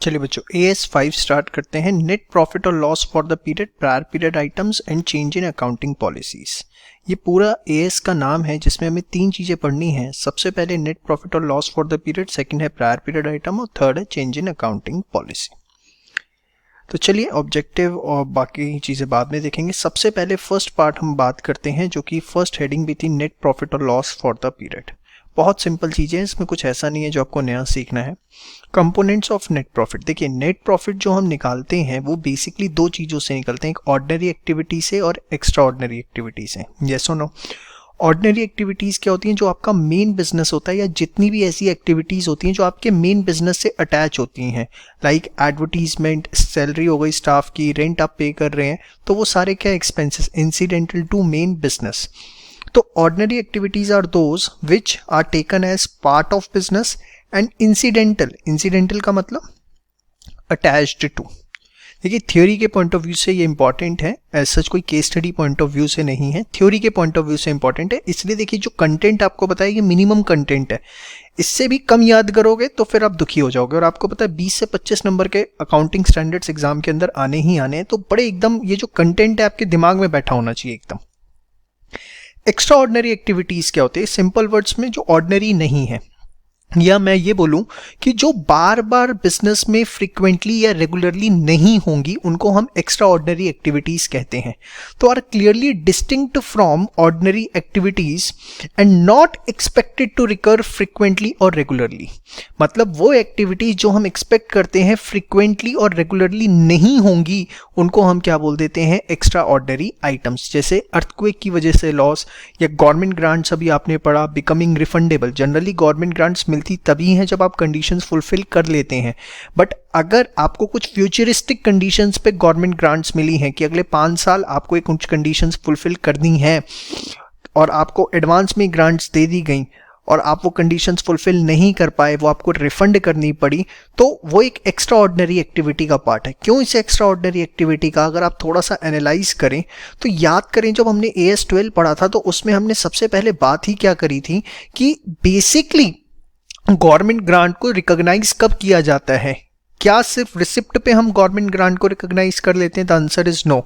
चलिए बच्चों, AS5 start करते हैं। नेट प्रॉफिट और loss for the period, prior period items and change in accounting policies. ये पूरा AS का नाम है जिसमें हमें तीन चीजें पढ़नी है। सबसे पहले नेट प्रॉफिट और loss for the period, second है प्रायर पीरियड आइटम और थर्ड है चेंज इन अकाउंटिंग पॉलिसी। तो चलिए ऑब्जेक्टिव और बाकी चीजें बाद में देखेंगे। सबसे पहले फर्स्ट पार्ट हम बात करते हैं जो कि फर्स्ट हेडिंग भी थी, नेट प्रॉफिट और लॉस फॉर द पीरियड। बहुत सिंपल चीज़ें हैं, इसमें कुछ ऐसा नहीं है जो आपको नया सीखना है। कंपोनेंट्स ऑफ नेट प्रॉफिट, देखिए नेट प्रॉफिट जो हम निकालते हैं वो बेसिकली दो चीज़ों से निकलते हैं, एक ऑर्डिनरी एक्टिविटी से और एक्स्ट्रा ऑर्डिनरी एक्टिविटी से। यस और नो? ऑर्डिनरी एक्टिविटीज़ क्या होती हैं? जो आपका मेन बिजनेस होता है या जितनी भी ऐसी एक्टिविटीज़ होती हैं जो आपके मेन बिजनेस से अटैच होती हैं, लाइक एडवर्टीजमेंट, सैलरी हो गई स्टाफ की, रेंट आप पे कर रहे हैं, तो वो सारे क्या expenses incidental to main business. तो ordinary activities are those which are taken as part of business and incidental का मतलब attached to। देखिए थ्योरी के पॉइंट ऑफ व्यू से ये इंपॉर्टेंट है, एज सच कोई case study point of view से नहीं है, थ्योरी के पॉइंट ऑफ व्यू से इंपॉर्टेंट है। इसलिए देखिए जो कंटेंट आपको बताया ये मिनिमम कंटेंट है, इससे भी कम याद करोगे तो फिर आप दुखी हो जाओगे। और आपको पता है 20 से 25 नंबर के अकाउंटिंग स्टैंडर्ड्स एग्जाम के अंदर आने ही आने हैं, तो बड़े एकदम ये जो कंटेंट है आपके दिमाग में बैठा होना चाहिए एकदम। एक्स्ट्रा ऑर्डिनरी एक्टिविटीज क्या होती है? सिंपल वर्ड्स में जो ऑर्डिनरी नहीं है, या मैं ये बोलूं कि जो बार बार बिजनेस में फ्रीक्वेंटली या रेगुलरली नहीं होंगी, उनको हम एक्स्ट्रा ऑर्डिनरी एक्टिविटीज कहते हैं। तो are clearly distinct from ordinary activities and not expected to recur frequently और रेगुलरली। मतलब वो एक्टिविटीज जो हम एक्सपेक्ट करते हैं फ्रीक्वेंटली और रेगुलरली नहीं होंगी, उनको हम क्या बोल देते हैं? Extra ordinary items. जैसे अर्थक्वेक की वजह से लॉस, या गवर्नमेंट ग्रांट्स अभी आपने पढ़ा becoming refundable. Generally government grants मिलती तभी हैं जब आप कंडीशंस फुलफिल कर लेते हैं, बट अगर आपको कुछ फ्यूचरिस्टिक कंडीशंस पे गवर्नमेंट ग्रांट्स मिली हैं कि अगले 5 साल आपको एक कुछ कंडीशंस फुलफिल करनी है और आपको एडवांस में ग्रांट्स दे दी गई और आप वो कंडीशंस फुलफिल नहीं कर पाए, वो आपको रिफंड करनी पड़ी, तो वो एक एक्स्ट्रा ऑर्डिनरी एक्टिविटी का पार्ट है। क्यों इसे एक्स्ट्रा ऑर्डिनरी एक्टिविटी का अगर आप थोड़ा सा एनालाइज करें तो याद करें, जब हमने AS12 पढ़ा था तो उसमें हमने सबसे पहले बात ही क्या करी थी कि बेसिकली गवर्नमेंट ग्रांट को रिकॉग्नाइज कब किया जाता है? क्या सिर्फ रिसिप्ट पे हम गवर्नमेंट ग्रांट को रिकॉग्नाइज कर लेते हैं? The answer is no.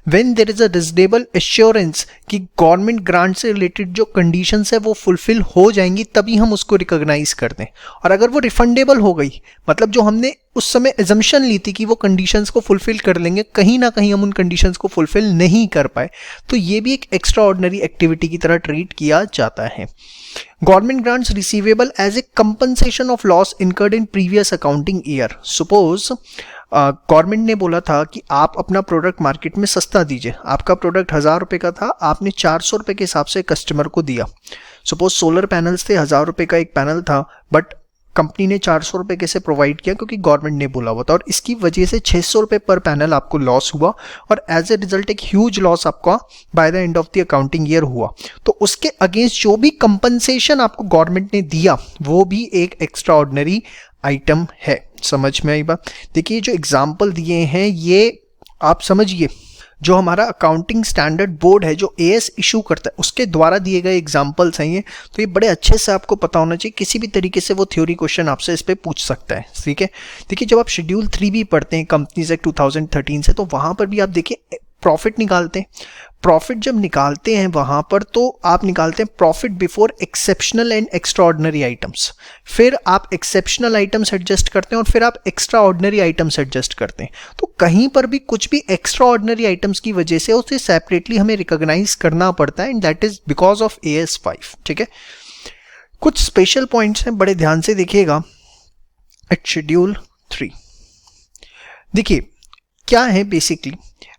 When there is a reasonable assurance कि गवर्नमेंट ग्रांट से रिलेटेड जो कंडीशंस है वो फुलफिल हो जाएंगी, तभी हम उसको रिकॉग्नाइज करते हैं। और अगर वो रिफंडेबल हो गई, मतलब जो हमने उस समय एजम्पशन ली थी कि वो कंडीशंस को फुलफिल कर लेंगे, कहीं ना कहीं हम उन कंडीशंस को फुलफिल नहीं कर पाए, तो ये भी एक एक्स्ट्रा ऑर्डिनरी एक्टिविटी की तरह ट्रीट किया जाता है। Government grants receivable as a compensation of loss incurred in previous accounting year. Suppose government ने बोला था कि आप अपना प्रोडक्ट मार्केट में सस्ता दीजिए। आपका प्रोडक्ट 1000 रुपये का था, आपने 400 रुपये के हिसाब से कस्टमर को दिया। सपोज सोलर पैनल्स थे, 1000 रुपये का एक पैनल था, बट कंपनी ने 400 रुपये कैसे प्रोवाइड किया? क्योंकि गवर्नमेंट ने बोला हुआ था, और इसकी वजह से 600 रुपये पर पैनल आपको लॉस हुआ, और एज ए रिजल्ट एक ह्यूज लॉस आपका by the end of the accounting year हुआ। तो उसके अगेंस्ट जो भी कंपनसेशन आपको गवर्नमेंट ने दिया वो भी एक एक्स्ट्रा ऑर्डिनरी आइटम है। समझ में आई बात? देखिए जो एग्जाम्पल दिए हैं ये आप समझिए, जो हमारा अकाउंटिंग स्टैंडर्ड बोर्ड है जो AS इशू करता है उसके द्वारा दिए गए एग्जाम्पल्स हैं ये, तो ये बड़े अच्छे से आपको पता होना चाहिए। किसी भी तरीके से वो थ्योरी क्वेश्चन आपसे इस पे पूछ सकता है, ठीक है? देखिए जब आप शेड्यूल 3 भी पढ़ते हैं कंपनीज एक्ट 2013 से, तो वहां पर भी आप देखिए प्रॉफिट निकालते हैं। प्रॉफिट जब निकालते हैं वहां पर तो आप निकालते हैं profit before exceptional and extra ordinary items, फिर आप एक्सेप्शनल आइटम्स एडजस्ट करते हैं और फिर आप एक्स्ट्रा ऑर्डिनरी आइटम्स एडजस्ट करते हैं। तो कहीं पर भी कुछ भी एक्स्ट्रा ऑर्डिनरी आइटम्स की वजह से उसे सेपरेटली हमें रिकॉग्नाइज करना पड़ता है, and that is because of AS5, ठीक है? कुछ स्पेशल पॉइंट्स हैं, बड़े ध्यान से देखिएगा। एट शेड्यूल 3 देखिए क्या है basically,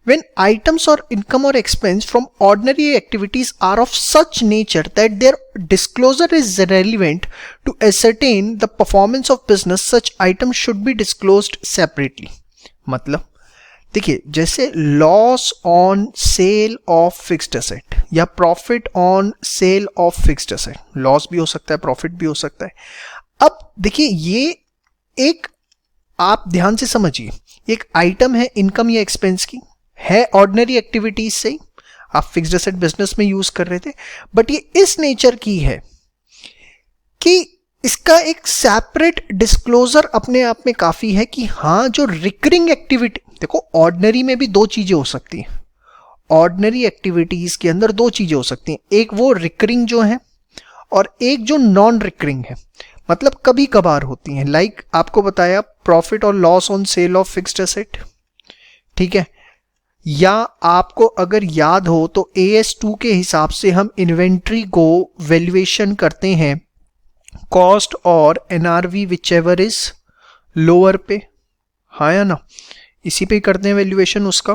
when items or income or expense from ordinary activities are of such nature that their disclosure is relevant to ascertain the performance of business, such items should be disclosed separately। मतलब देखिए जैसे loss on sale of fixed asset या profit on sale of fixed asset, loss भी हो सकता है, profit भी हो सकता है। अब देखिए ये एक, आप ध्यान से समझिए, एक आइटम है इनकम या एक्सपेंस की, है ऑर्डिनरी एक्टिविटीज से ही, आप फिक्स्ड एसेट बिजनेस में यूज कर रहे थे, बट ये इस नेचर की है कि इसका एक सेपरेट डिस्क्लोजर अपने आप में काफी है कि हाँ जो रिकरिंग एक्टिविटी, देखो ऑर्डिनरी में भी दो चीजें हो सकती हैं, ऑर्डिनरी एक्टिविटीज के अंदर दो चीजें हो सकती हैं, एक वो रिकरिंग जो है और एक जो नॉन रिकरिंग है, मतलब कभी कभार होती हैं। लाइक आपको बताया प्रॉफिट और loss on sale of fixed asset, ठीक है, या आपको अगर याद हो तो AS2 के हिसाब से हम इन्वेंट्री को वैल्यूएशन करते हैं कॉस्ट और NRV which ever is lower पे, हाँ या ना, इसी पे करते हैं वैल्यूएशन उसका।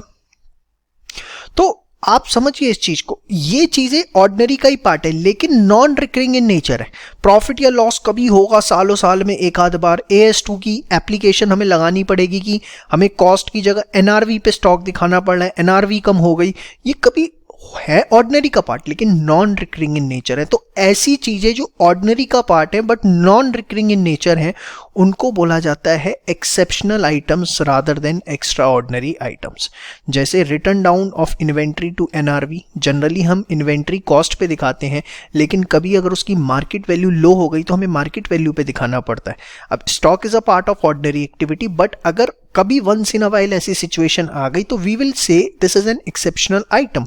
तो आप समझिए इस चीज को, ये चीजें ऑर्डिनरी का ही पार्ट है लेकिन नॉन रिकरिंग इन नेचर है। प्रॉफिट या लॉस कभी होगा, सालों साल में एक आध बार। AS2 की एप्लीकेशन हमें लगानी पड़ेगी कि हमें कॉस्ट की जगह NRV पे स्टॉक दिखाना पड़ रहा है, NRV कम हो गई, ये कभी है ऑर्डिनरी का पार्ट लेकिन नॉन रिकरिंग इन नेचर है। तो ऐसी चीजें जो ऑर्डिनरी का पार्ट है but non recurring in nature है, उनको बोला जाता है exceptional items rather than extraordinary items. जैसे written down of inventory to NRV, generally हम इन्वेंट्री कॉस्ट पे दिखाते हैं लेकिन कभी अगर उसकी मार्केट वैल्यू लो हो गई तो हमें मार्केट वैल्यू पे दिखाना पड़ता है। अब stock is a part of ordinary activity, but अगर कभी वंस इन अ वाइल ऐसी सिचुएशन आ गई तो we will say this is an exceptional item.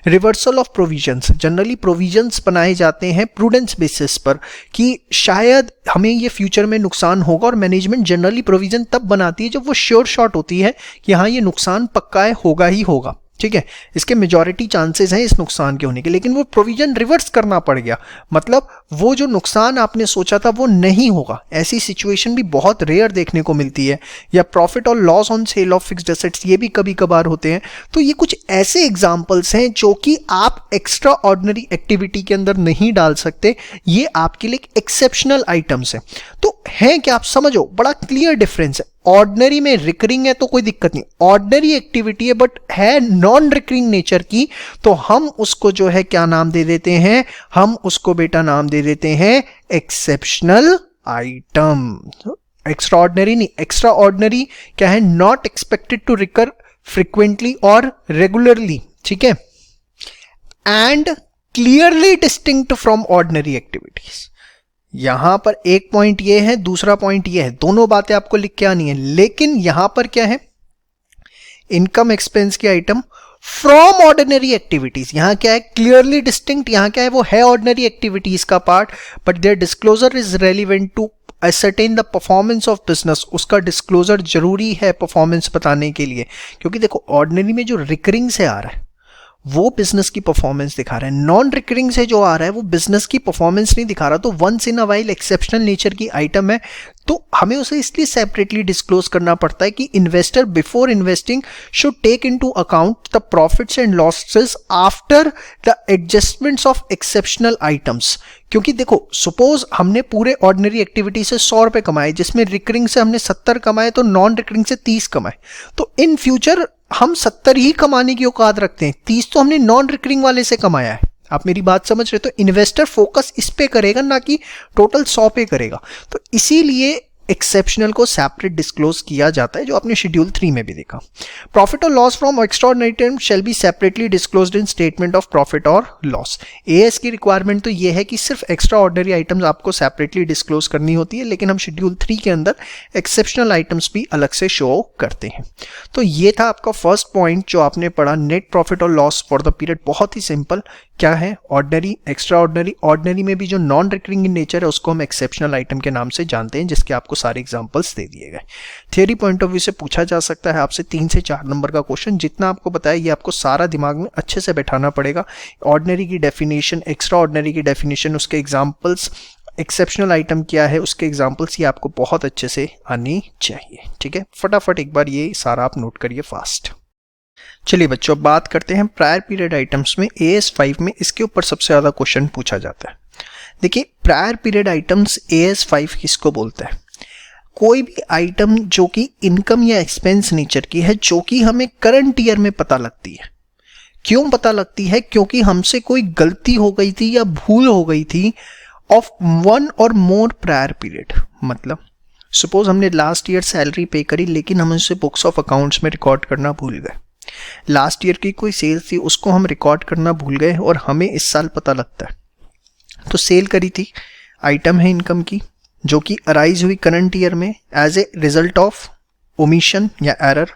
Reversal of provisions, generally provisions बनाए जाते हैं प्रूडेंस बेसिस पर कि शायद हमें ये फ्यूचर में नुकसान होगा, और मैनेजमेंट जनरली प्रोविजन तब बनाती है जब वो श्योर शॉट होती है कि हाँ ये नुकसान पक्का है, होगा ही होगा, ठीक है, इसके मेजॉरिटी चांसेस हैं इस नुकसान के होने के, लेकिन वो प्रोविजन रिवर्स करना पड़ गया, मतलब वो जो नुकसान आपने सोचा था वो नहीं होगा। ऐसी सिचुएशन भी बहुत रेयर देखने को मिलती है। या प्रॉफिट और loss on sale of fixed assets, ये भी कभी कभार होते हैं। तो ये कुछ ऐसे एग्जांपल्स हैं जो कि आप एक्स्ट्रा ऑर्डिनरी एक्टिविटी के अंदर नहीं डाल सकते, ये आपके लिए एक्सेप्शनल आइटम्स हैं। तो है क्या, आप समझो, बड़ा क्लियर डिफरेंस है। ऑर्डिनरी में रिकरिंग है तो कोई दिक्कत नहीं, ऑर्डिनरी एक्टिविटी है बट है नॉन रिकरिंग नेचर की, तो हम उसको जो है क्या नाम दे देते हैं, हम उसको बेटा नाम दे देते हैं एक्सेप्शनल आइटम। एक्स्ट्रा ऑर्डिनरी नहीं, एक्स्ट्रा ऑर्डिनरी क्या है, not expected to recur frequently और रेगुलरली, ठीक है, and clearly distinct from ordinary activities. यहां पर एक पॉइंट ये है, दूसरा पॉइंट ये है, दोनों बातें आपको लिख के आनी है, लेकिन यहां पर क्या है, इनकम एक्सपेंस की आइटम फ्रॉम ऑर्डिनरी एक्टिविटीज, यहां क्या है क्लियरली डिस्टिंक्ट, यहां क्या है वो है ऑर्डिनरी एक्टिविटीज का part, but there disclosure is relevant to ascertain the performance of business. उसका डिस्क्लोजर जरूरी है परफॉर्मेंस बताने के लिए, क्योंकि देखो ऑर्डिनरी में जो रिकरिंग से आ रहा है वो बिजनेस की परफॉर्मेंस दिखा रहा है, नॉन रिकरिंग से जो आ रहा है वो बिजनेस की परफॉर्मेंस नहीं दिखा रहा। तो once in a while exceptional nature की आइटम है, तो हमें उसे इसलिए सेपरेटली डिस्क्लोज करना पड़ता है कि investor before investing should take into account the profits and losses after the adjustments of exceptional items. क्योंकि देखो सपोज हमने पूरे ऑर्डिनरी एक्टिविटी से 100 रुपए कमाए, जिसमें रिकरिंग से हमने 70 कमाए तो नॉन रिकरिंग से 30 कमाए, तो इन फ्यूचर हम 70 ही कमाने की औकात रखते हैं, 30 तो हमने नॉन रिकरिंग वाले से कमाया है। आप मेरी बात समझ रहे हो? तो इन्वेस्टर फोकस इस पे करेगा ना कि टोटल 100 पे करेगा। तो इसीलिए एक्सेप्शनल को सेपरेट डिस्क्लोज किया जाता है, जो आपने शेड्यूल 3 में भी देखा। प्रॉफिट और loss from extraordinary item shall be separately disclosed in statement of profit और लॉस। एएस की रिक्वायरमेंट तो ये है कि सिर्फ एक्स्ट्रा ऑर्डिनरी आइटम्स आपको सेपरेटली डिस्क्लोज करनी होती है, लेकिन हम शेड्यूल 3 के अंदर एक्सेप्शनल आइटम्स भी अलग से शो करते हैं। तो ये था आपका फर्स्ट पॉइंट जो आपने पढ़ा, नेट प्रॉफिट और लॉस फॉर द पीरियड। बहुत ही सिंपल, क्या है ऑर्डिनरी, एक्स्ट्रा ऑर्डिनरी। ऑर्डिनरी में भी जो नॉन रिकरिंग इन नेचर है उसको हम एक्सेप्शनल आइटम के नाम से जानते हैं, जिसके आपको सारे एग्जांपल्स दे दिए गए। थियरी पॉइंट ऑफ व्यू से पूछा जा सकता है आपसे 3 से 4 नंबर का क्वेश्चन। जितना आपको बताया ये आपको सारा दिमाग में अच्छे से बैठाना पड़ेगा। ऑर्डिनरी की डेफिनेशन, एक्स्ट्रा ऑर्डिनरी की डेफिनेशन, उसके एग्जाम्पल्स, एक्सेप्शनल आइटम क्या है उसके एग्जाम्पल्स, ये आपको बहुत अच्छे से आनी चाहिए। ठीक है, फटाफट एक बार ये सारा आप नोट करिए फास्ट। चलिए बच्चों, बात करते हैं प्रायर पीरियड आइटम्स में। AS5 में इसके ऊपर सबसे ज़्यादा क्वेश्चन पूछा जाता है। देखिए, प्रायर पीरियड आइटम्स AS5 किसको बोलता है? कोई भी आइटम जो कि इनकम या एक्सपेंस नेचर की है, जो कि हमें करंट ईयर में पता लगती है। क्यों पता लगती है? क्योंकि हमसे कोई गलती हो गई थी या भूल हो गई थी ऑफ 1 और मोर प्रायर पीरियड। मतलब सपोज हमने लास्ट ईयर सैलरी पे करी, लेकिन हम उसे बुक्स ऑफ अकाउंट्स में रिकॉर्ड करना भूल गए। लास्ट ईयर की कोई सेल्स थी, उसको हम रिकॉर्ड करना भूल गए और हमें इस साल पता लगता है। तो सेल करी थी, आइटम है इनकम की, जो कि अराइज हुई करंट ईयर में as a result of omission या एरर,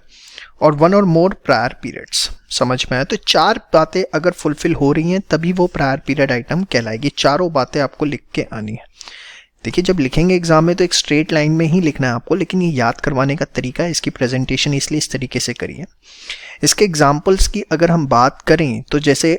और वन और मोर प्रायर पीरियड्स। समझ में आया? तो 4 बातें अगर फुलफिल हो रही हैं तभी वो प्रायर पीरियड आइटम कहलाएगी। चारों बातें आपको लिख के आनी है। देखिए, जब लिखेंगे एग्जाम में तो एक स्ट्रेट लाइन में ही लिखना है आपको, लेकिन ये याद करवाने का तरीका है, इसकी प्रेजेंटेशन इसलिए इस तरीके से करिए। इसके एग्जाम्पल्स की अगर हम बात करें तो जैसे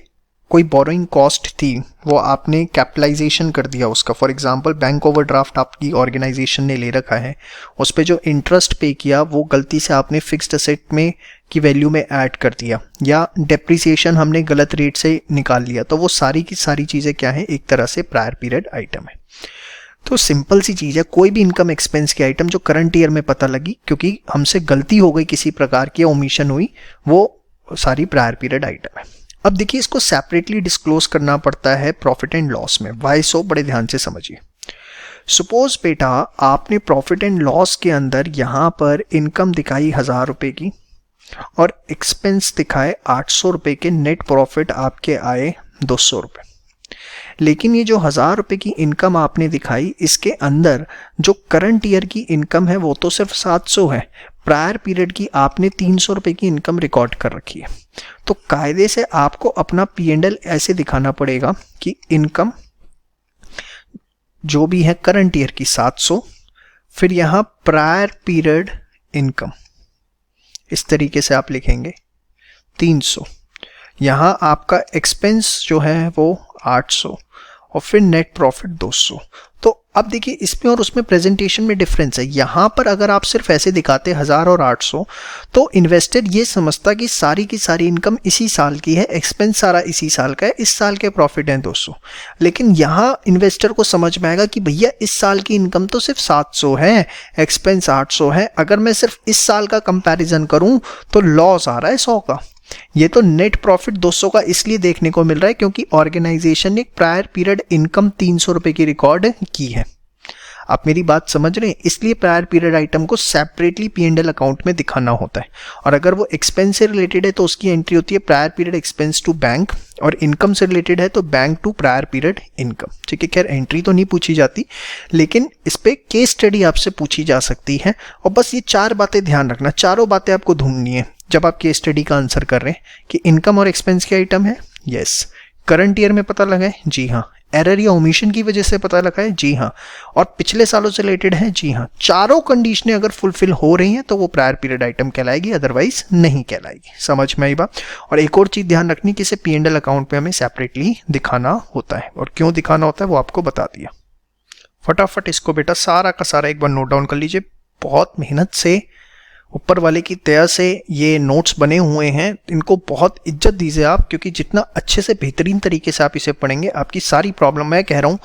कोई बोरोइंग कॉस्ट थी, वो आपने कैपिटलाइजेशन कर दिया उसका। फॉर एग्जांपल बैंक ओवरड्राफ्ट आपकी ऑर्गेनाइजेशन ने ले रखा है, उस पर जो इंटरेस्ट पे किया वो गलती से आपने फिक्स्ड असेट में की वैल्यू में ऐड कर दिया, या डेप्रिसिएशन हमने गलत रेट से निकाल लिया, तो वो सारी की सारी चीज़ें क्या है, एक तरह से प्रायर पीरियड आइटम है। तो सिंपल सी चीज़ है, कोई भी इनकम एक्सपेंस की आइटम जो करंट ईयर में पता लगी क्योंकि हमसे गलती हो गई, किसी प्रकार की ओमिशन हुई, वो सारी प्रायर पीरियड आइटम है। अब देखिए, इसको सेपरेटली डिस्क्लोज करना पड़ता है प्रॉफिट एंड लॉस में। वाई सो, बड़े ध्यान से समझिए। सपोज बेटा आपने प्रॉफिट एंड लॉस के अंदर यहाँ पर इनकम दिखाई 1000 रुपये की और एक्सपेंस दिखाए 800 रुपये के, नेट प्रॉफिट आपके आए 200 रुपये। लेकिन ये जो 1000 रुपये की इनकम आपने दिखाई, इसके अंदर जो करंट ईयर की इनकम है वो तो सिर्फ 700 है, प्रायर पीरियड की आपने 300 रुपये की इनकम रिकॉर्ड कर रखी है। तो कायदे से आपको अपना P&L ऐसे दिखाना पड़ेगा कि इनकम जो भी है करंट ईयर की 700, फिर यहां प्रायर पीरियड इनकम इस तरीके से आप लिखेंगे 300, यहां आपका एक्सपेंस जो है वो 800 और फिर नेट प्रॉफिट 200। तो अब देखिए, इसमें और उसमें प्रेजेंटेशन में डिफरेंस है। यहाँ पर अगर आप सिर्फ ऐसे दिखाते 1000 और 800 तो इन्वेस्टर ये समझता कि सारी की सारी इनकम इसी साल की है, एक्सपेंस सारा इसी साल का है, इस साल के प्रॉफिट हैं 200। लेकिन यहाँ इन्वेस्टर को समझ में आएगा कि भैया इस साल की इनकम तो सिर्फ 700 है, एक्सपेंस 800 है, अगर मैं सिर्फ इस साल का कंपैरिजन करूँ तो लॉस आ रहा है 100 का। ये तो नेट प्रॉफिट 200 का इसलिए देखने को मिल रहा है क्योंकि ऑर्गेनाइजेशन ने प्रायर पीरियड इनकम 300 रुपए की रिकॉर्ड की है। आप मेरी बात समझ रहे हैं? इसलिए प्रायर पीरियड आइटम को सेपरेटली P&L अकाउंट में दिखाना होता है। और अगर वो एक्सपेंस से रिलेटेड है तो उसकी एंट्री होती है prior period expense to bank, और इनकम से रिलेटेड है तो bank to prior period income. ठीक है, खैर एंट्री तो नहीं पूछी जाती, लेकिन इस पे केस स्टडी आपसे पूछी जा सकती है। और बस ये 4 बातें ध्यान रखना, चारों बातें आपको ढूंढनी है जब आप केस स्टडी का आंसर कर रहे हैं कि इनकम और एक्सपेंस की आइटम है, यस, करंट ईयर में पता लगा है, जी हाँ, एरर या ओमिशन की वजह से पता लगा है, जी हाँ, और पिछले सालों से रिलेटेड है, जी हाँ। चारों कंडीशनें अगर फुलफिल हो रही हैं तो वो प्रायर पीरियड आइटम कहलाएगी, अदरवाइज नहीं कहलाएगी। समझ में आई बात? और एक और चीज ध्यान रखनी कि इसे P&L अकाउंट में हमें सेपरेटली दिखाना होता है, और क्यों दिखाना होता है वो आपको बता दिया। फटाफट इसको बेटा सारा का सारा एक बार नोट डाउन कर लीजिए। बहुत मेहनत से ऊपर वाले की दया से ये नोट्स बने हुए हैं, इनको बहुत इज्जत दीजिए आप, क्योंकि जितना अच्छे से बेहतरीन तरीके से आप इसे पढ़ेंगे, आपकी सारी प्रॉब्लम, मैं कह रहा हूँ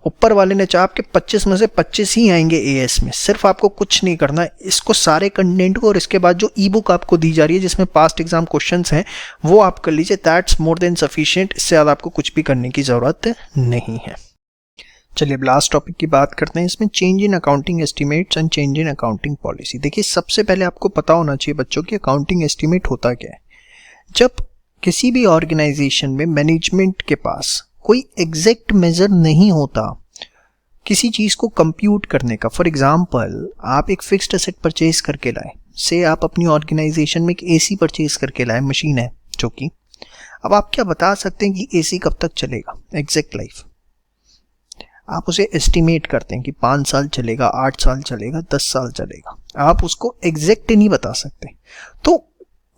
ऊपर वाले ने चाहा आपके 25 में से 25 ही आएंगे AS में। सिर्फ आपको कुछ नहीं करना है, इसको सारे कंटेंट को और इसके बाद जो ई बुक आपको दी जा रही है जिसमें पास्ट एग्जाम क्वेश्चंस हैं वो आप कर लीजिए। दैट्स मोर देन सफिशिएंट, इससे ज़्यादा आपको कुछ भी करने की ज़रूरत नहीं है। चलिए अब लास्ट टॉपिक की बात करते हैं। इसमें change in accounting estimates and change in accounting policy. देखिए, सबसे पहले आपको पता होना चाहिए बच्चों कि अकाउंटिंग एस्टिमेट होता क्या है। जब किसी भी ऑर्गेनाइजेशन में मैनेजमेंट के पास कोई एग्जैक्ट मेजर नहीं होता किसी चीज़ को कंप्यूट करने का, फॉर एग्जाम्पल आप एक फिक्स्ड एसेट परचेज करके लाए, से आप अपनी ऑर्गेनाइजेशन में एक AC परचेज करके लाए, मशीन है जो कि, अब आप क्या बता सकते हैं कि AC कब तक चलेगा, एग्जैक्ट लाइफ आप उसे एस्टिमेट करते हैं कि 5 साल चलेगा, 8 साल चलेगा, 10 साल चलेगा, आप उसको एग्जैक्ट नहीं बता सकते। तो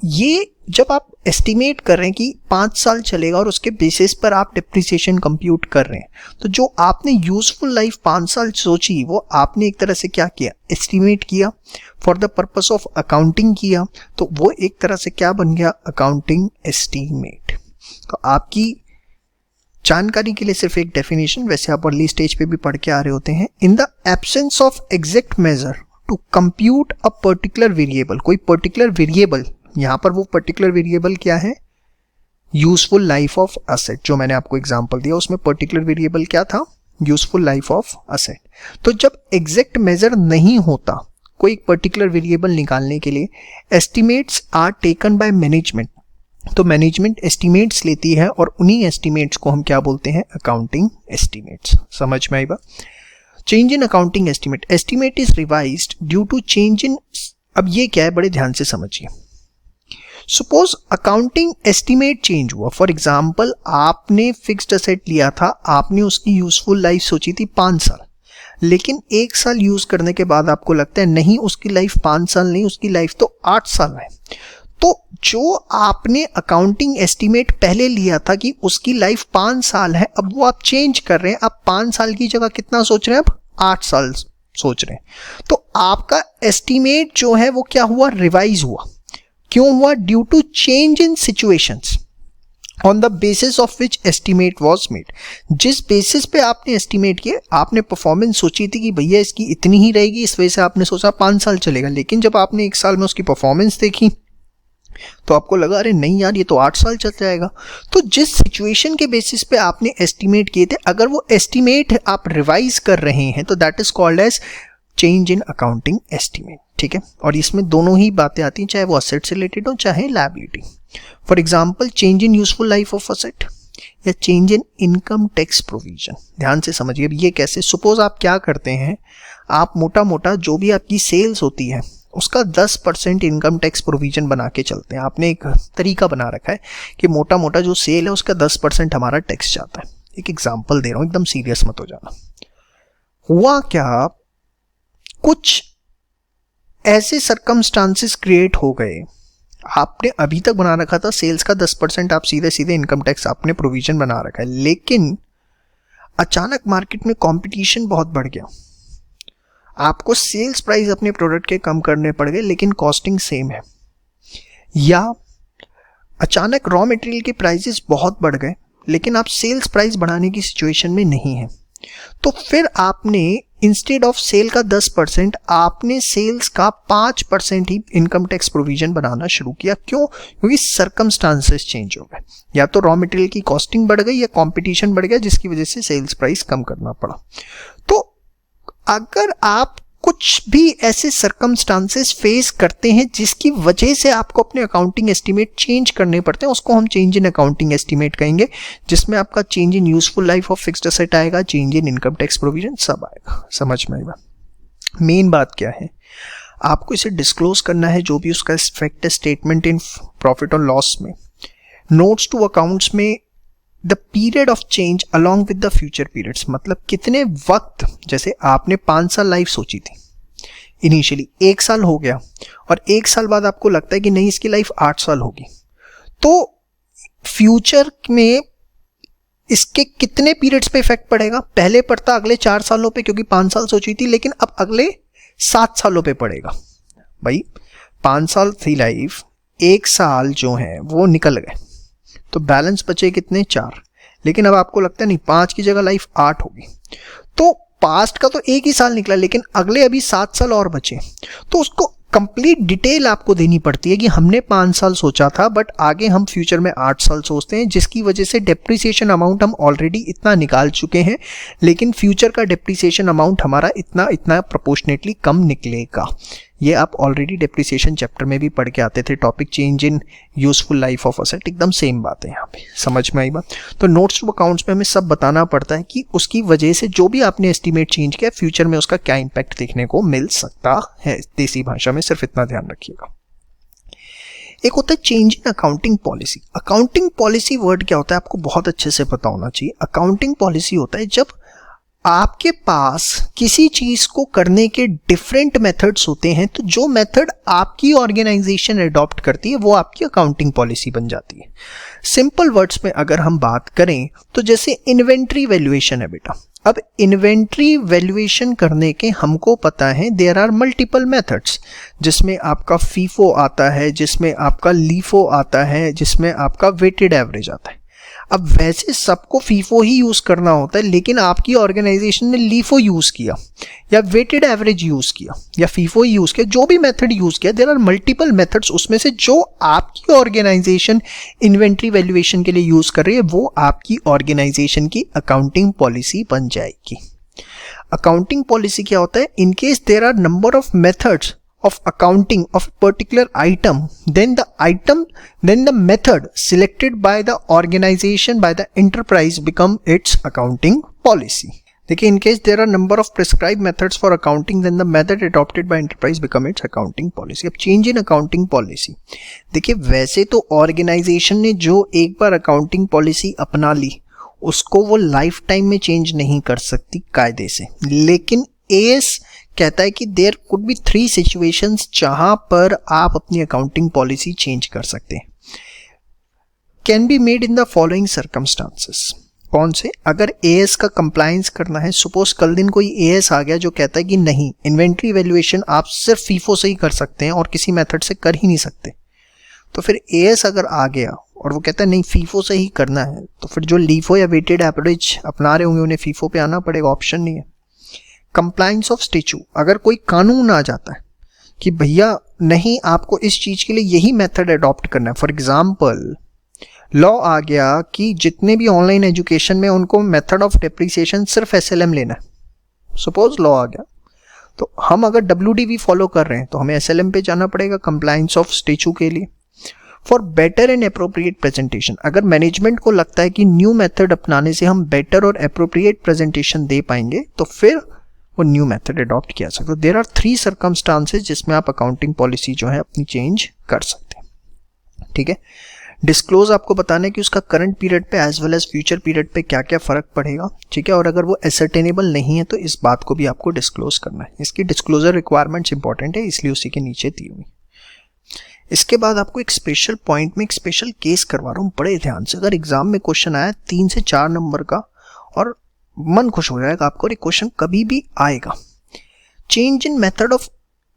ये जब आप एस्टिमेट कर रहे हैं कि 5 साल चलेगा और उसके बेसिस पर आप डिप्रिसिएशन कंप्यूट कर रहे हैं, तो जो आपने यूजफुल लाइफ 5 साल सोची वो आपने एक तरह से क्या किया, एस्टिमेट किया, for the purpose of accounting किया, तो वो एक तरह से क्या बन गया, अकाउंटिंग एस्टिमेट। तो आपकी जानकारी के लिए सिर्फ एक डेफिनेशन, वैसे आप अर्ली स्टेज पे भी पढ़ के आ रहे होते हैं, in the absence of exact measure to compute a particular variable. कोई पर्टिकुलर वेरिएबल, यहां पर वो पर्टिकुलर वेरिएबल क्या है, यूजफुल लाइफ ऑफ असेट। जो मैंने आपको एग्जांपल दिया उसमें पर्टिकुलर वेरिएबल क्या था, यूजफुल लाइफ ऑफ असेट। तो जब एग्जैक्ट मेजर नहीं होता कोई पर्टिकुलर वेरिएबल निकालने के लिए, estimates are taken by management. तो मैनेजमेंट एस्टिमेट्स लेती है और उन्हीं एस्टिमेट्स को हम क्या बोलते हैं, अकाउंटिंग एस्टिमेट्स। समझ में आई बात? Change in accounting estimate, estimate is revised due to change in, अब ये क्या है बड़े ध्यान से समझिए। सपोज अकाउंटिंग एस्टिमेट चेंज हुआ, फॉर एग्जाम्पल आपने फिक्स्ड असेट लिया था, आपने उसकी यूजफुल लाइफ सोची थी 5 साल, लेकिन 1 साल यूज करने के बाद आपको लगता है नहीं उसकी लाइफ 5 साल नहीं, उसकी लाइफ तो 8 साल है। तो जो आपने अकाउंटिंग एस्टिमेट पहले लिया था कि उसकी लाइफ 5 साल है, अब वो आप चेंज कर रहे हैं, आप 5 साल की जगह कितना सोच रहे हैं, अब 8 साल सोच रहे हैं। तो आपका एस्टिमेट जो है वो क्या हुआ, रिवाइज हुआ। क्यों हुआ, due to change in situations on the basis of which estimate was made. जिस बेसिस पे आपने एस्टिमेट किया, आपने परफॉर्मेंस सोची थी कि भैया इसकी इतनी ही रहेगी, इस वजह से आपने सोचा 5 साल चलेगा, लेकिन जब आपने 1 साल में उसकी परफॉर्मेंस देखी तो आपको लगा अरे नहीं यार ये तो 8 साल चल जाएगा। तो जिस सिचुएशन के बेसिस पे आपने एस्टिमेट किए थे, अगर वो एस्टिमेट आप रिवाइज कर रहे हैं तो that is called as change in accounting estimate, ठीक है। और इसमें दोनों ही बातें आती हैं, चाहे वो असेट से रिलेटेड हो चाहे liability. For example change in useful life of asset या change in income tax provision. ध्यान से समझिए अब ये कैसे। सपोज आप क्या करते हैं, आप मोटा मोटा जो भी आपकी सेल्स होती है उसका 10% इनकम टैक्स प्रोविजन बना के चलते हैं। आपने एक तरीका बना रखा है कि मोटा मोटा जो सेल है उसका 10% हमारा टैक्स जाता है। एक एग्जांपल दे रहा हूं, एकदम सीरियस मत हो जाना। हुआ क्या, कुछ ऐसे सर्कमस्टांसेस क्रिएट हो गए, आपने अभी तक बना रखा था सेल्स का 10% आप सीधे सीधे इनकम टैक्स आपने प्रोविजन बना रखा है, लेकिन अचानक मार्केट में कंपटीशन बहुत बढ़ गया, आपको सेल्स प्राइस अपने प्रोडक्ट के कम करने पड़ गए लेकिन कॉस्टिंग सेम है, या अचानक रॉ मटेरियल के प्राइसेस बहुत बढ़ गए लेकिन आप सेल्स प्राइस बढ़ाने की सिचुएशन में नहीं है, तो फिर आपने इंस्टेड ऑफ सेल का 10% आपने सेल्स का 5% ही इनकम टैक्स प्रोविजन बनाना शुरू किया। क्यों? क्योंकि सर्कमस्टांसेस चेंज हो गए, या तो रॉ मटेरियल की कॉस्टिंग बढ़ गई या कंपटीशन बढ़ गया जिसकी वजह से सेल्स प्राइस कम करना पड़ा। तो अगर आप कुछ भी ऐसे सर्कमस्टांसेस फेस करते हैं जिसकी वजह से आपको अपने अकाउंटिंग एस्टिमेट चेंज करने पड़ते हैं, उसको हम चेंज इन अकाउंटिंग एस्टिमेट कहेंगे, जिसमें आपका change in useful life of fixed asset आएगा, change in income tax provision सब आएगा। समझ में आएगा। मेन बात क्या है, आपको इसे डिस्क्लोज करना है, जो भी उसका इफेक्ट है स्टेटमेंट इन प्रॉफिट और लॉस में, नोट्स टू अकाउंट्स में the period of change along with the future periods, मतलब कितने वक्त, जैसे आपने 5 साल लाइफ सोची थी इनिशियली, 1 साल हो गया और 1 साल बाद आपको लगता है कि नहीं इसकी लाइफ 8 साल होगी, तो फ्यूचर में इसके कितने पीरियड्स पे इफेक्ट पड़ेगा? पहले पड़ता अगले 4 सालों पे क्योंकि 5 साल सोची थी, लेकिन अब अगले 7 सालों पे पड़ेगा। भाई 5 साल थी लाइफ, 1 साल जो है वो निकल गए, तो बैलेंस बचे कितने? 4। लेकिन अब आपको लगता है नहीं 5 की जगह लाइफ 8 होगी, तो पास्ट का तो 1 ही साल निकला लेकिन अगले अभी 7 साल और बचे, तो उसको कंप्लीट डिटेल आपको देनी पड़ती है कि हमने 5 साल सोचा था बट आगे हम फ्यूचर में 8 साल सोचते हैं, जिसकी वजह से डेप्रिसिएशन अमाउंट हम ऑलरेडी इतना निकाल चुके हैं, लेकिन फ्यूचर का डेप्रिसिएशन अमाउंट हमारा इतना प्रोपोर्शनेटली कम निकलेगा। ये आप ऑलरेडी डेप्रिसिएशन चैप्टर में भी पढ़ के आते थे, topic change in useful life of asset, एकदम सेम बात है यहाँ पे। समझ में आई बात? तो नोट्स टू अकाउंट्स में हमें सब बताना पड़ता है कि उसकी वजह से जो भी आपने एस्टिमेट चेंज किया फ्यूचर में उसका क्या इंपैक्ट देखने को मिल सकता है। देसी भाषा में सिर्फ इतना ध्यान रखिएगा। एक होता है change in accounting policy. Accounting policy word क्या होता है आपको बहुत अच्छे से पता होना चाहिए। अकाउंटिंग पॉलिसी होता है जब आपके पास किसी चीज को करने के डिफरेंट मेथड्स होते हैं, तो जो मेथड आपकी ऑर्गेनाइजेशन अडॉप्ट करती है वो आपकी अकाउंटिंग पॉलिसी बन जाती है। सिंपल वर्ड्स में अगर हम बात करें तो जैसे इन्वेंट्री वैल्यूएशन है बेटा, अब इन्वेंट्री वैल्यूएशन करने के हमको पता है देयर आर मल्टीपल मेथड्स, जिसमें आपका फीफो आता है, जिसमें आपका लीफो आता है, जिसमें आपका वेटेड एवरेज आता है। अब वैसे सबको फीफो ही यूज करना होता है, लेकिन आपकी ऑर्गेनाइजेशन ने लीफो यूज किया या वेटेड एवरेज यूज किया या फीफो यूज किया, जो भी मेथड यूज किया, देयर आर मल्टीपल मेथड्स, उसमें से जो आपकी ऑर्गेनाइजेशन इन्वेंट्री वैल्यूएशन के लिए यूज कर रही है वो आपकी ऑर्गेनाइजेशन की अकाउंटिंग पॉलिसी बन जाएगी। अकाउंटिंग पॉलिसी क्या होता है? In case there are number of methods of accounting of a particular item, then the method selected by the organization, by the enterprise become its accounting policy. देखिए, in case there are number of prescribe methods for accounting then the method adopted by enterprise become its accounting policy. अब change in accounting policy, देखिए वैसे तो organisation ने जो एक बार accounting policy अपना ली उसको वो लाइफ टाइम में चेंज नहीं कर सकती कायदे से, लेकिन एएस कहता है कि देयर कुड बी 3 सिचुएशंस जहां पर आप अपनी अकाउंटिंग पॉलिसी चेंज कर सकते हैं। Can be made in the following circumstances. कौन से? अगर एएस का कंप्लायंस करना है, सपोज कल दिन कोई एएस आ गया जो कहता है कि नहीं, इन्वेंट्री वैल्यूएशन आप सिर्फ फीफो से ही कर सकते हैं और किसी मेथड से कर ही नहीं सकते, तो फिर एएस अगर आ गया और वो कहता है नहीं फीफो से ही करना है, तो फिर जो लीफो या वेटेड एवरेज अपना रहे होंगे उन्हें फीफो पे आना पड़ेगा, ऑप्शन नहीं है। कंप्लायंस ऑफ स्टैच्यू, अगर कोई कानून आ जाता है कि भैया नहीं आपको इस चीज के लिए यही मेथड अडॉप्ट करना है, फॉर एग्जाम्पल लॉ आ गया कि जितने भी ऑनलाइन एजुकेशन में उनको मेथड ऑफ डेप्रिसिएशन सिर्फ एसएलएम लेना है, सपोज लॉ आ गया, तो हम अगर डब्ल्यूडीवी फॉलो कर रहे हैं तो हमें एसएलएम पे जाना पड़ेगा कंप्लायंस ऑफ स्टैच्यू के लिए। For better and appropriate presentation, अगर मैनेजमेंट को लगता है कि न्यू मेथड अपनाने से हम बेटर और अप्रोप्रिएट प्रेजेंटेशन दे पाएंगे तो फिर वो न्यू मेथड अडॉप्ट किया सकते हो। देयर आर 3 सर्कमस्टांसेस जिसमें आप अकाउंटिंग पॉलिसी जो है अपनी चेंज कर सकते हैं। ठीक है, डिस्क्लोज आपको बताना है कि उसका करंट पीरियड पे as well as future period पे क्या क्या फर्क पड़ेगा। ठीक है, और अगर वो एसर्टेनेबल नहीं है तो इस बात को भी आपको डिस्क्लोज करना है। इसकी डिस्क्लोजर रिक्वायरमेंट्स इंपॉर्टेंट है, इसलिए उसी के नीचे दी हुई। इसके बाद आपको एक स्पेशल पॉइंट में एक स्पेशल केस करवा रहा हूँ, बड़े ध्यान से। अगर एग्जाम में क्वेश्चन आया 3 से 4 नंबर का और मन खुश हो जाएगा आपको, और ये क्वेश्चन कभी भी आएगा। Change in method of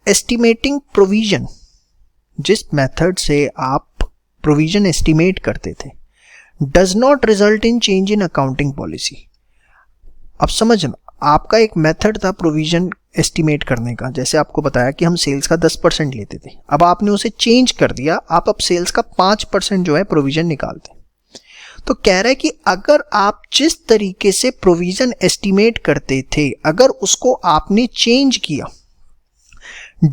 estimating provision, जिस मेथड से आप प्रोविजन एस्टिमेट करते थे, does not result in change in accounting policy. अब समझना, आपका एक मेथड था प्रोविजन एस्टिमेट करने का, जैसे आपको बताया कि हम सेल्स का 10% लेते थे, अब आपने उसे चेंज कर दिया, आप अब सेल्स का 5% जो है प्रोविजन निकालते। तो कह रहा है कि अगर आप जिस तरीके से प्रोविजन एस्टिमेट करते थे अगर उसको आपने चेंज किया,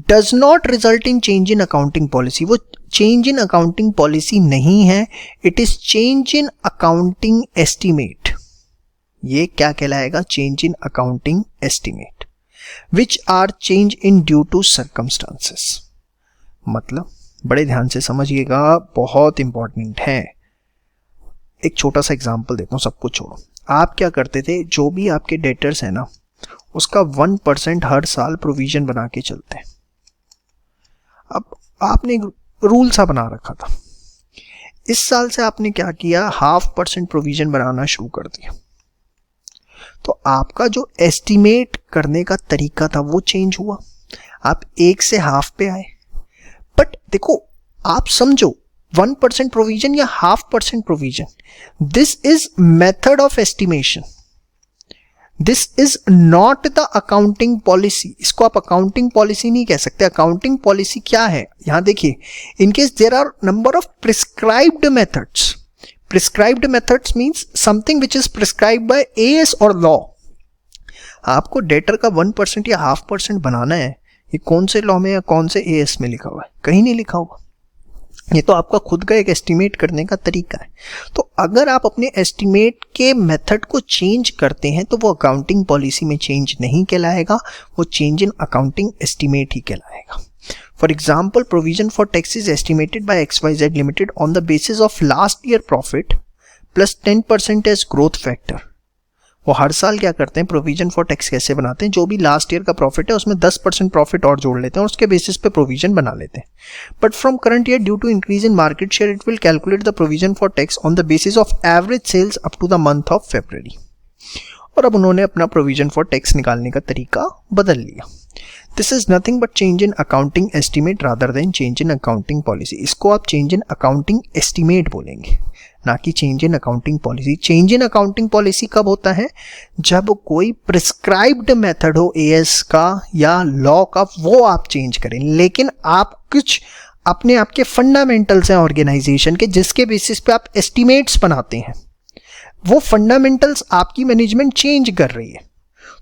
does not result in change in accounting policy. वो चेंज इन अकाउंटिंग पॉलिसी नहीं है, it is change in accounting estimate. ये क्या कहलाएगा? Change in accounting estimate which are change in due to circumstances. मतलब बड़े ध्यान से समझिएगा, बहुत इंपॉर्टेंट है। एक छोटा सा एग्जांपल देता हूं, सब कुछ छोड़ो। आप क्या करते थे, जो भी आपके डेटर्स है ना उसका 1% हर साल प्रोविजन बना के चलते हैं। अब आपने एक रूल सा बना रखा था, इस साल से आपने क्या किया, 0.5% प्रोविजन बनाना शुरू कर दिया। तो आपका जो एस्टिमेट करने का तरीका था वो चेंज हुआ, आप 1 से हाफ पे आए। बट देखो, आप समझो 1% प्रोविजन या 0.5% provision, this is method of estimation, this is not the accounting policy. इसको आप अकाउंटिंग पॉलिसी नहीं कह सकते। अकाउंटिंग पॉलिसी क्या है, यहां देखिए, in case there are number of prescribed methods. Prescribed methods means something which is prescribed by AS और लॉ। आपको डेटर का 1% या 0.5% बनाना है, ये कौन से लॉ में या कौन से एएस में लिखा हुआ है? कहीं नहीं लिखा हुआ। ये तो आपका खुद का एक एस्टिमेट करने का तरीका है। तो अगर आप अपने एस्टिमेट के मेथड को चेंज करते हैं तो वो अकाउंटिंग पॉलिसी में चेंज नहीं कहलाएगा, वो चेंज इन अकाउंटिंग एस्टिमेट ही कहलाएगा। For example, provision for tax is estimated by XYZ limited on the basis of last year profit plus 10% as growth factor. वो हर साल क्या करते हैं, प्रोविजन फॉर टैक्स कैसे बनाते हैं, जो भी लास्ट ईयर का प्रॉफिट है उसमें 10% प्रॉफिट और जोड़ लेते हैं और उसके बेसिस पे प्रोविजन बना लेते हैं। But from current year due to increase in market share it will calculate the provision for tax on the basis of average sales up to the month of February। और अब उन्होंने अपना provision for tax निकालने का तरीका बदल लिया। This is nothing but change in accounting estimate rather than change in accounting policy. इसको आप चेंज इन अकाउंटिंग एस्टिमेट बोलेंगे, ना कि change in accounting policy. Change in accounting policy कब होता है, जब कोई प्रिस्क्राइब्ड मेथड हो एएस का या लॉ का, वो आप चेंज करें। लेकिन आप कुछ अपने आपके फंडामेंटल्स हैं ऑर्गेनाइजेशन के, जिसके बेसिस पे आप एस्टिमेट्स बनाते हैं, वो फंडामेंटल्स आपकी मैनेजमेंट चेंज कर रही है,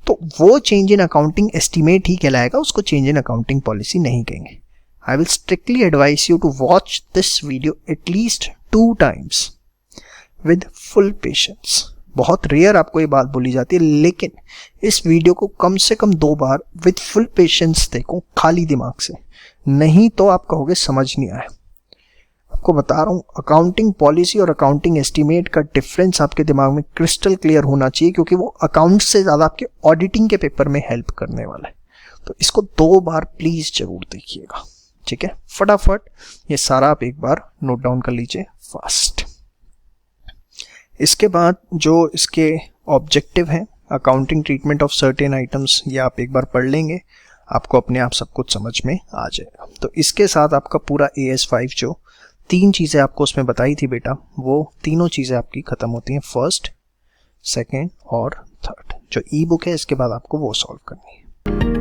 तो वो चेंज इन अकाउंटिंग एस्टिमेट ही कहलाएगा, उसको चेंज इन अकाउंटिंग पॉलिसी नहीं कहेंगे। I will strictly advise you to watch this video at least 2 times with full patience. बहुत रेयर आपको ये बात बोली जाती है, लेकिन इस वीडियो को कम से कम 2 बार विद फुल पेशेंस देखो, खाली दिमाग से, नहीं तो आप कहोगे समझ नहीं आया। आपको बता रहा हूँ, अकाउंटिंग पॉलिसी और अकाउंटिंग एस्टीमेट का डिफरेंस आपके दिमाग में क्रिस्टल क्लियर होना चाहिए, क्योंकि वो अकाउंट से ज़्यादा आपके ऑडिटिंग के पेपर में हेल्प करने वाला है। तो इसको 2 बार प्लीज़ जरूर देखिएगा, ठीक है। फटाफट ये सारा आप एक बार नोट डाउन कर लीजिए फास्ट। इसके बाद जो इसके ऑब्जेक्टिव हैं, accounting treatment of certain items, ये आप एक बार पढ़ लेंगे, आपको अपने आप सब कुछ समझ में आ जाएगा। तो इसके साथ आपका पूरा AS5 जो 3 चीज़ें आपको उसमें बताई थी बेटा, वो तीनों चीज़ें आपकी ख़त्म होती हैं, फर्स्ट, सेकेंड और थर्ड। जो ई बुक है इसके बाद आपको वो सॉल्व करनी है।